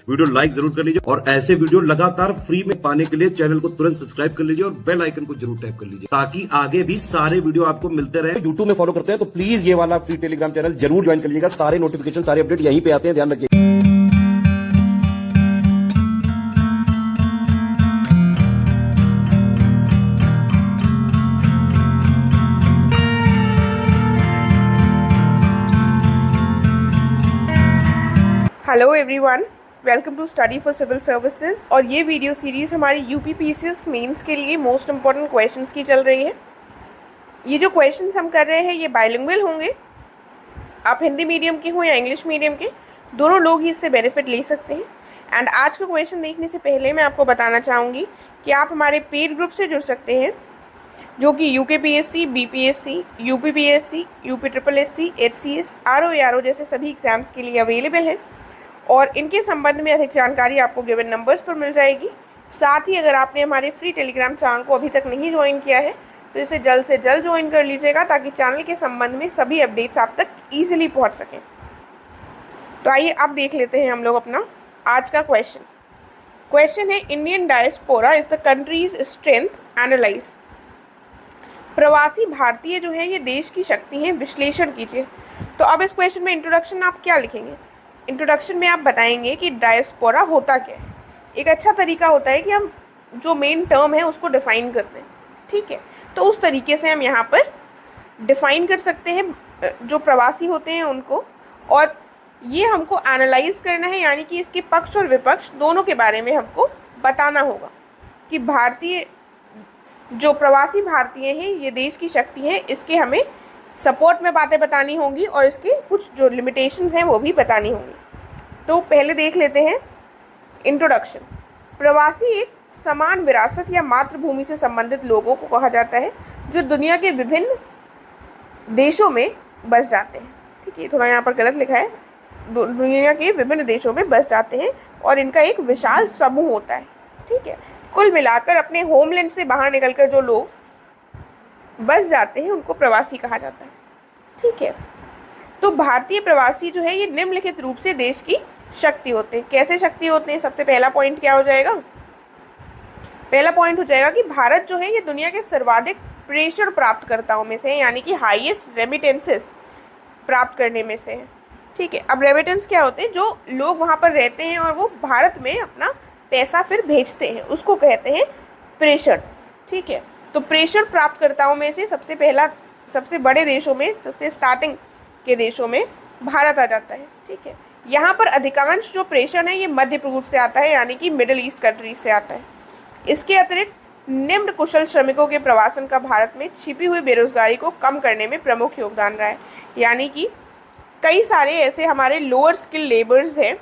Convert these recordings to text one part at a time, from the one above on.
Video like जरूर कर लीजिए और ऐसे वीडियो लगातार फ्री में पाने के लिए चैनल को तुरंत सब्सक्राइब कर लीजिए और बेल आइकन को जरूर टैप कर लीजिए ताकि आगे भी सारे वीडियो आपको मिलते रहे। यूट्यूब में फॉलो करते हैं तो प्लीज ये वाला फ्री टेलीग्राम चैनल जरूर ज्वाइन कर लीजिएगा। सारे नोटिफिकेशन सारे अपडेट यहीं पे आते हैं, ध्यान रखिए। Hello everyone, welcome to study for civil services. और ये वीडियो सीरीज़ हमारी यूपीपीसीएस मेंस के लिए मोस्ट इंपॉर्टेंट क्वेश्चंस की चल रही है। ये जो क्वेश्चंस हम कर रहे हैं ये बाइलिंगुअल होंगे। आप हिंदी मीडियम के हो या इंग्लिश मीडियम के, दोनों लोग ही इससे बेनिफिट ले सकते हैं। एंड आज का क्वेश्चन देखने से पहले मैं आपको बताना चाहूँगी कि आप हमारे पेड ग्रुप से जुड़ सकते हैं, जो कि यूकेपीएससी, बीपीएससी, यूपीपीएससी, यूपीट्रिपलएससी, एचसीएस, आरओ जैसे सभी एग्जाम्स के लिए अवेलेबल है। और इनके संबंध में अधिक जानकारी आपको गिवन नंबर्स पर मिल जाएगी। साथ ही अगर आपने हमारे फ्री टेलीग्राम चैनल को अभी तक नहीं ज्वाइन किया है तो इसे जल्द से जल्द ज्वाइन कर लीजिएगा ताकि चैनल के संबंध में सभी अपडेट्स आप तक ईजिली पहुंच सकें। तो आइए अब देख लेते हैं हम लोग अपना आज का क्वेश्चन है Indian diaspora is the countries strength analyse. प्रवासी भारतीय जो है ये देश की शक्ति है, विश्लेषण कीजिए। तो अब इस क्वेश्चन में इंट्रोडक्शन आप क्या लिखेंगे? इंट्रोडक्शन में आप बताएंगे कि डायस्पोरा होता क्या है। एक अच्छा तरीका होता है कि हम जो मेन टर्म है उसको डिफ़ाइन करते हैं, ठीक है। तो उस तरीके से हम यहाँ पर डिफ़ाइन कर सकते हैं जो प्रवासी होते हैं उनको, और ये हमको एनालाइज करना है, यानी कि इसके पक्ष और विपक्ष दोनों के बारे में हमको बताना होगा कि भारतीय जो प्रवासी भारतीय हैं ये देश की शक्ति है, इसके हमें सपोर्ट में बातें बतानी होंगी और इसके कुछ जो लिमिटेशंस हैं वो भी बतानी होंगी। तो पहले देख लेते हैं इंट्रोडक्शन। प्रवासी एक समान विरासत या मातृभूमि से संबंधित लोगों को कहा जाता है जो दुनिया के विभिन्न देशों में बस जाते हैं, ठीक है। थोड़ा यहाँ पर गलत लिखा है, दुनिया के विभिन्न देशों में बस जाते हैं और इनका एक विशाल समूह होता है, ठीक है। कुल मिलाकर अपने होमलैंड से बाहर निकलकर जो लोग बस जाते हैं उनको प्रवासी कहा जाता है, ठीक है। तो भारतीय प्रवासी जो है ये निम्नलिखित रूप से देश की शक्ति होते हैं। कैसे शक्ति होते हैं? सबसे पहला पॉइंट क्या हो जाएगा? पहला पॉइंट हो जाएगा कि भारत जो है ये दुनिया के सर्वाधिक प्रेषण प्राप्तकर्ताओं में से है, यानी कि हाईएस्ट रेमिटेंसेस प्राप्त करने में से है, ठीक है। अब रेमिटेंस क्या होते हैं? जो लोग वहाँ पर रहते हैं और वो भारत में अपना पैसा फिर भेजते हैं, उसको कहते हैं प्रेषण, ठीक है। तो प्रेषण प्राप्तकर्ताओं में से सबसे बड़े देशों में, सबसे स्टार्टिंग के देशों में भारत आ जाता है, ठीक है। यहाँ पर अधिकांश जो प्रेषण है ये मध्य पूर्व से आता है, यानी कि मिडिल ईस्ट कंट्रीज से आता है। इसके अतिरिक्त निम्न कुशल श्रमिकों के प्रवासन का भारत में छिपी हुई बेरोजगारी को कम करने में प्रमुख योगदान रहा है, यानी कि कई सारे ऐसे हमारे लोअर स्किल लेबर्स हैं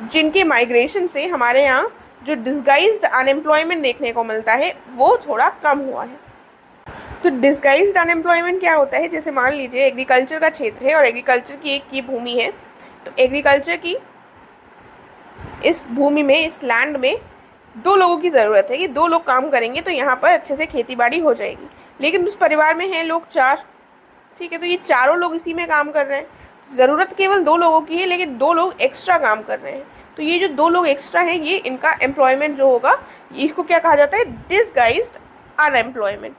जिनके माइग्रेशन से हमारे यहाँ जो डिस्गाइज्ड अनएम्प्लॉयमेंट देखने को मिलता है वो थोड़ा कम हुआ है। तो डिस्गाइज्ड अनएम्प्लॉयमेंट क्या होता है? जैसे मान लीजिए एग्रीकल्चर का क्षेत्र है और एग्रीकल्चर की एक की भूमि है, तो एग्रीकल्चर की इस भूमि में, इस लैंड में दो लोगों की ज़रूरत है कि दो लोग काम करेंगे तो यहाँ पर अच्छे से खेती बाड़ी हो जाएगी। लेकिन उस परिवार में हैं लोग 4, ठीक है। तो ये चारों लोग इसी में काम कर रहे हैं, ज़रूरत केवल 2 लोगों की है लेकिन 2 लोग एक्स्ट्रा काम कर रहे हैं। तो ये जो 2 लोग एक्स्ट्रा हैं ये इनका एम्प्लॉयमेंट जो होगा इसको क्या कहा जाता है? डिसगाइज्ड अनएम्प्लॉयमेंट,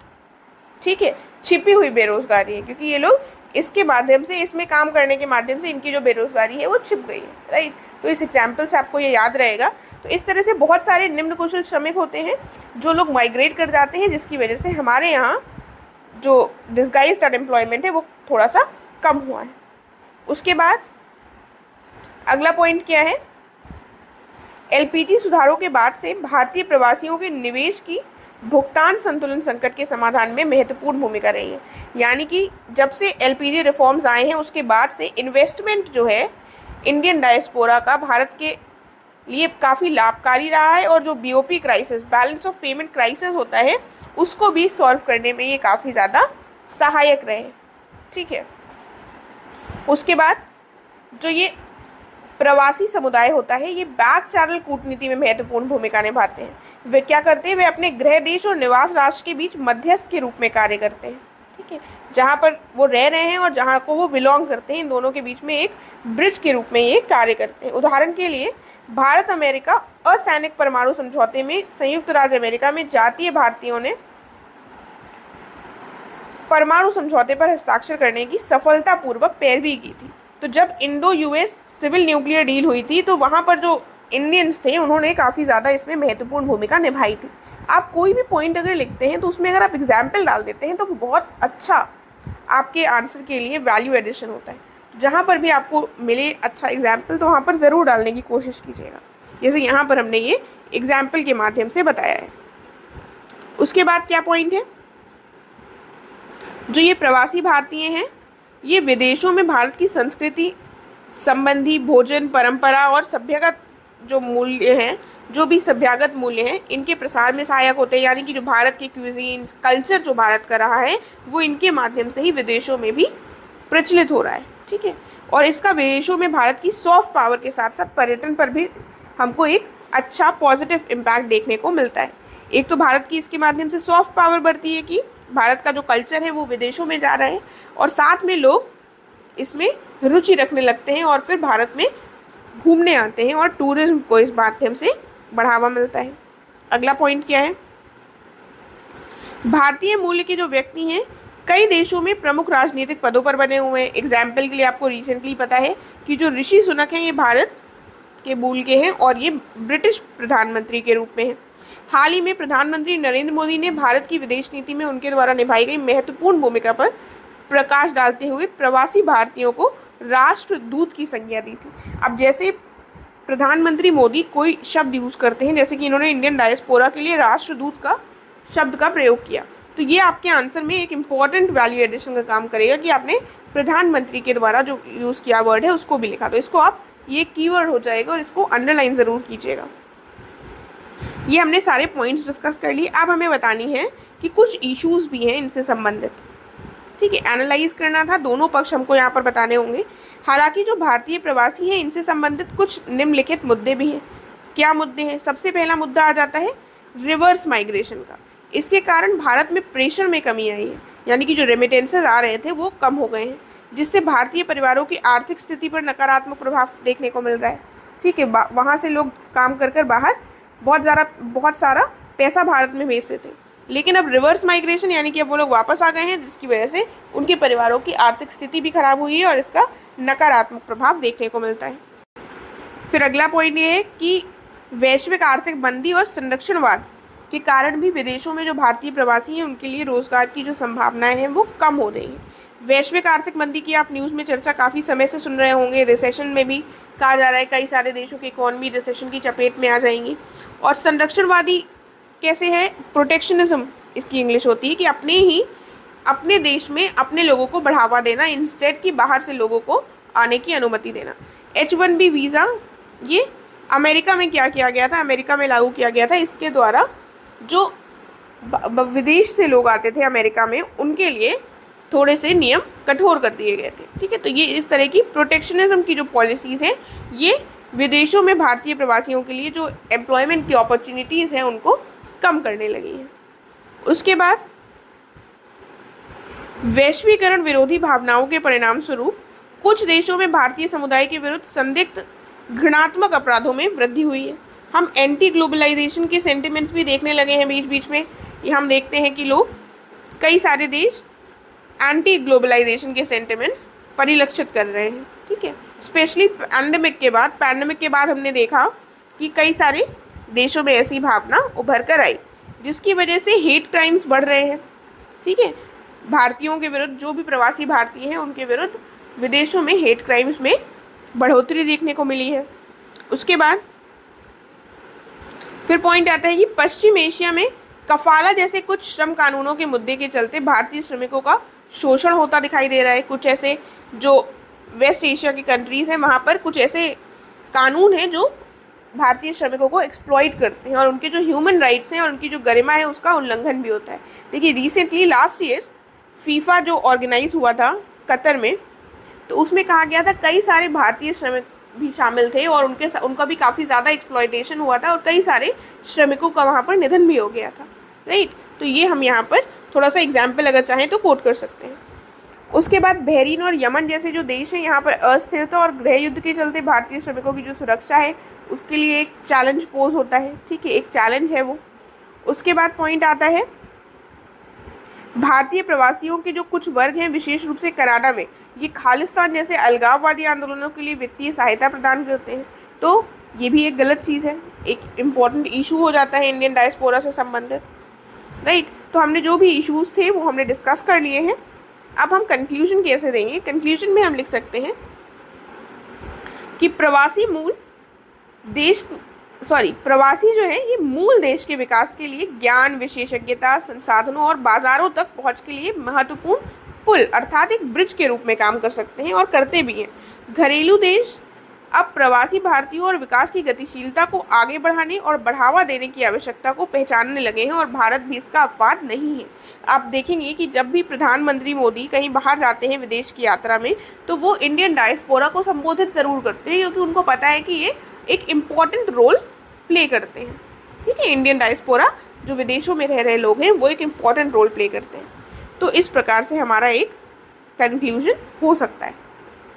ठीक है। छिपी हुई बेरोजगारी है, क्योंकि ये लोग इसके माध्यम से, इसमें काम करने के माध्यम से इनकी जो बेरोजगारी है वो छिप गई है, राइट। तो इस एग्जाम्पल से आपको ये याद रहेगा। तो इस तरह से बहुत सारे निम्न कुशल श्रमिक होते हैं जो लोग माइग्रेट कर जाते हैं, जिसकी वजह से हमारे यहाँ जो डिसगाइज्ड अनएम्प्लॉयमेंट है वो थोड़ा सा कम हुआ है। उसके बाद अगला पॉइंट क्या है? एलपीजी सुधारों के बाद से भारतीय प्रवासियों के निवेश की भुगतान संतुलन संकट के समाधान में महत्वपूर्ण भूमिका रही है। यानी कि जब से एलपीजी रिफॉर्म्स आए हैं उसके बाद से इन्वेस्टमेंट जो है इंडियन डायस्पोरा का भारत के लिए काफ़ी लाभकारी रहा है, और जो BOP crisis, balance of payment crisis होता है, उसको भी सॉल्व करने में ये काफ़ी ज़्यादा सहायक रहे, ठीक है। उसके बाद जो ये प्रवासी समुदाय होता है ये बैक चैनल कूटनीति में महत्वपूर्ण भूमिका निभाते हैं। वे क्या करते हैं? वे अपने गृह देश और निवास राष्ट्र के बीच मध्यस्थ के रूप में कार्य करते हैं, ठीक है, जहाँ पर वो रह रहे हैं और जहाँ को वो बिलोंग करते हैं, इन दोनों के बीच में एक ब्रिज के रूप में ये कार्य करते हैं। उदाहरण के लिए भारत अमेरिका असैनिक परमाणु समझौते में संयुक्त राज्य अमेरिका में जातीय भारतीयों ने परमाणु समझौते पर हस्ताक्षर करने की सफलतापूर्वक पैरवी की थी। तो जब Indo US civil nuclear deal हुई थी तो वहाँ पर जो इंडियंस थे उन्होंने काफ़ी ज़्यादा इसमें महत्वपूर्ण भूमिका निभाई थी। आप कोई भी पॉइंट अगर लिखते हैं तो उसमें अगर आप एग्जाम्पल डाल देते हैं तो बहुत अच्छा आपके आंसर के लिए वैल्यू एडिशन होता है। जहाँ पर भी आपको मिले अच्छा एग्जाम्पल तो वहाँ पर ज़रूर डालने की कोशिश कीजिएगा, जैसे यहाँ पर हमने ये एग्जाम्पल के माध्यम से बताया है। उसके बाद क्या पॉइंट है, जो ये प्रवासी भारतीय हैं ये विदेशों में भारत की संस्कृति संबंधी भोजन परंपरा और सभ्यगत जो मूल्य हैं, जो भी सभ्यागत मूल्य हैं, इनके प्रसार में सहायक होते हैं। यानी कि जो भारत के क्यूजीन कल्चर जो भारत का रहा है वो इनके माध्यम से ही विदेशों में भी प्रचलित हो रहा है। ठीक है, और इसका विदेशों में भारत की सॉफ्ट पावर के साथ साथ पर्यटन पर भी हमको एक अच्छा पॉजिटिव इम्पैक्ट देखने को मिलता है। एक तो भारत की इसके माध्यम से सॉफ्ट पावर बढ़ती है कि भारत का जो कल्चर है वो विदेशों में जा रहा है, और साथ में लोग इसमें रुचि रखने लगते हैं और फिर भारत में घूमने आते हैं और टूरिज्म को इस माध्यम से बढ़ावा मिलता है। अगला पॉइंट क्या है, भारतीय मूल्य के जो व्यक्ति हैं कई देशों में प्रमुख राजनीतिक पदों पर बने हुए हैं। एग्जाम्पल के लिए आपको रिसेंटली पता है कि जो ऋषि सुनक हैं ये भारत के मूल के हैं और ये ब्रिटिश प्रधानमंत्री के रूप में हैं। हाल ही में प्रधानमंत्री नरेंद्र मोदी ने भारत की विदेश नीति में उनके द्वारा निभाई गई महत्वपूर्ण भूमिका पर प्रकाश डालते हुए प्रवासी भारतीयों को राष्ट्रदूत की संज्ञा दी थी। अब जैसे प्रधानमंत्री मोदी कोई शब्द यूज़ करते हैं, जैसे कि इन्होंने इंडियन डायस्पोरा के लिए राष्ट्रदूत का शब्द का प्रयोग किया, तो ये आपके आंसर में एक इम्पॉर्टेंट वैल्यू एडिशन का काम करेगा कि आपने प्रधानमंत्री के द्वारा जो यूज़ किया वर्ड है उसको भी लिखा। तो इसको आप ये कीवर्ड हो जाएगा और इसको अंडरलाइन ज़रूर कीजिएगा। ये हमने सारे पॉइंट्स डिस्कस कर लिए। अब हमें बतानी है कि कुछ इश्यूज़ भी हैं इनसे संबंधित। ठीक है, एनालाइज करना था, दोनों पक्ष हमको यहाँ पर बताने होंगे। हालांकि जो भारतीय प्रवासी हैं इनसे संबंधित कुछ निम्नलिखित मुद्दे भी हैं। क्या मुद्दे हैं, सबसे पहला मुद्दा आ जाता है रिवर्स माइग्रेशन का। इसके कारण भारत में प्रेशर में कमी आई है, यानी कि जो रेमिटेंसेज आ रहे थे वो कम हो गए हैं, जिससे भारतीय परिवारों की आर्थिक स्थिति पर नकारात्मक प्रभाव देखने को मिल रहा है। ठीक है, वहाँ से लोग काम कर बाहर बहुत सारा पैसा भारत में भेजते थे, लेकिन अब रिवर्स माइग्रेशन यानी कि अब वो लोग वापस आ गए हैं, जिसकी वजह से उनके परिवारों की आर्थिक स्थिति भी खराब हुई है और इसका नकारात्मक प्रभाव देखने को मिलता है। फिर अगला पॉइंट ये है कि वैश्विक आर्थिक मंदी और संरक्षणवाद के कारण भी विदेशों में जो भारतीय प्रवासी हैं उनके लिए रोजगार की जो संभावनाएं हैं वो कम हो रही हैं। वैश्विक आर्थिक मंदी की आप न्यूज़ में चर्चा काफ़ी समय से सुन रहे होंगे। रिसेशन में भी कहा जा रहा है कई सारे देशों की इकॉनमी रिसेशन की चपेट में आ जाएंगी। और संरक्षणवादी कैसे है, प्रोटेक्शनिज्म इसकी इंग्लिश होती है कि अपने देश में अपने लोगों को बढ़ावा देना इंस्टेड कि बाहर से लोगों को आने की अनुमति देना। H1B वीज़ा ये अमेरिका में क्या किया गया था, अमेरिका में लागू किया गया था। इसके द्वारा जो विदेश से लोग आते थे अमेरिका में उनके लिए थोड़े से नियम कठोर कर दिए गए थे। ठीक है, तो ये इस तरह की प्रोटेक्शनिज्म की जो पॉलिसीज़ हैं ये विदेशों में भारतीय प्रवासियों के लिए जो एम्प्लॉयमेंट की अपॉर्चुनिटीज़ हैं उनको कम करने लगी हैं। उसके बाद वैश्वीकरण विरोधी भावनाओं के परिणाम स्वरूप कुछ देशों में भारतीय समुदाय के विरुद्ध संदिग्ध घृणात्मक अपराधों में वृद्धि हुई है। हम एंटी ग्लोबलाइजेशन के सेंटिमेंट्स भी देखने लगे हैं बीच बीच में। ये हम देखते हैं कि लोग कई सारे देश एंटी ग्लोबलाइजेशन के सेंटिमेंट्स परिलक्षित कर रहे हैं। ठीक है, स्पेशली पैंडेमिक के बाद हमने देखा कि कई सारे देशों में ऐसी भावना उभर कर आई, जिसकी वजह से हेट क्राइम्स बढ़ रहे हैं। ठीक है, भारतीयों के विरुद्ध जो भी प्रवासी भारतीय हैं उनके विरुद्ध विदेशों में हेट क्राइम्स में बढ़ोतरी देखने को मिली है। उसके बाद फिर पॉइंट आता है कि पश्चिम एशिया में कफाला जैसे कुछ श्रम कानूनों के मुद्दे के चलते भारतीय श्रमिकों का शोषण होता दिखाई दे रहा है। कुछ ऐसे जो वेस्ट एशिया की कंट्रीज़ हैं वहाँ पर कुछ ऐसे कानून हैं जो भारतीय श्रमिकों को एक्सप्लॉइट करते हैं और उनके जो ह्यूमन राइट्स हैं और उनकी जो गरिमा है उसका उल्लंघन भी होता है। देखिए, रिसेंटली लास्ट ईयर फीफा जो ऑर्गेनाइज हुआ था कतर में, तो उसमें कहा गया था कई सारे भारतीय श्रमिक भी शामिल थे और उनका भी काफ़ी ज़्यादा एक्सप्लॉइटेशन हुआ था और कई सारे श्रमिकों का वहाँ पर निधन भी हो गया था। राइट, तो ये हम यहाँ पर थोड़ा सा एग्जाम्पल अगर चाहें तो कोट कर सकते हैं। उसके बाद बहरीन और यमन जैसे जो देश हैं, यहाँ पर अस्थिरता और गृह युद्ध के चलते भारतीय श्रमिकों की जो सुरक्षा है उसके लिए एक चैलेंज पोज होता है, ठीक है, एक चैलेंज है वो। उसके बाद पॉइंट आता है भारतीय प्रवासियों के जो कुछ वर्ग हैं, विशेष रूप से कनाडा में, ये खालिस्तान जैसे अलगाववादी आंदोलनों के लिए वित्तीय सहायता प्रदान करते हैं। तो ये भी एक गलत चीज़ है, एक इम्पॉर्टेंट इशू हो जाता है इंडियन डायस्पोरा से संबंधित, राइट। तो हमने जो भी इश्यूज़ थे वो हमने डिस्कस कर लिए हैं। अब हम कंक्लूजन कैसे देंगे? कंक्लूजन में हम लिख सकते हैं कि प्रवासी जो है ये मूल देश के विकास के लिए ज्ञान, विशेषज्ञता, संसाधनों और बाजारों तक पहुंच के लिए महत्वपूर्ण पुल अर्थात एक ब्रिज के रूप में काम कर सकते हैं और करते भी हैं। घरेलू देश अब प्रवासी भारतीयों और विकास की गतिशीलता को आगे बढ़ाने और बढ़ावा देने की आवश्यकता को पहचानने लगे हैं और भारत भी इसका अपवाद नहीं है। आप देखेंगे कि जब भी प्रधानमंत्री मोदी कहीं बाहर जाते हैं विदेश की यात्रा में, तो वो इंडियन डायस्पोरा को संबोधित ज़रूर करते हैं, क्योंकि उनको पता है कि ये एक इम्पॉर्टेंट रोल प्ले करते हैं, ठीक है। इंडियन डायस्पोरा जो विदेशों में रह रहे लोग हैं वो एक इम्पॉर्टेंट रोल प्ले करते हैं। तो इस प्रकार से हमारा एक कंक्लूजन हो सकता है,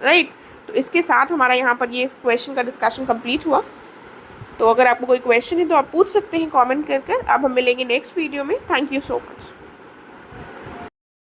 राइट। तो इसके साथ हमारा यहाँ पर ये इस क्वेश्चन का डिस्कशन कंप्लीट हुआ। तो अगर आपको कोई क्वेश्चन है तो आप पूछ सकते हैं कमेंट कर कर। अब हम मिलेंगे नेक्स्ट वीडियो में। Thank you so much.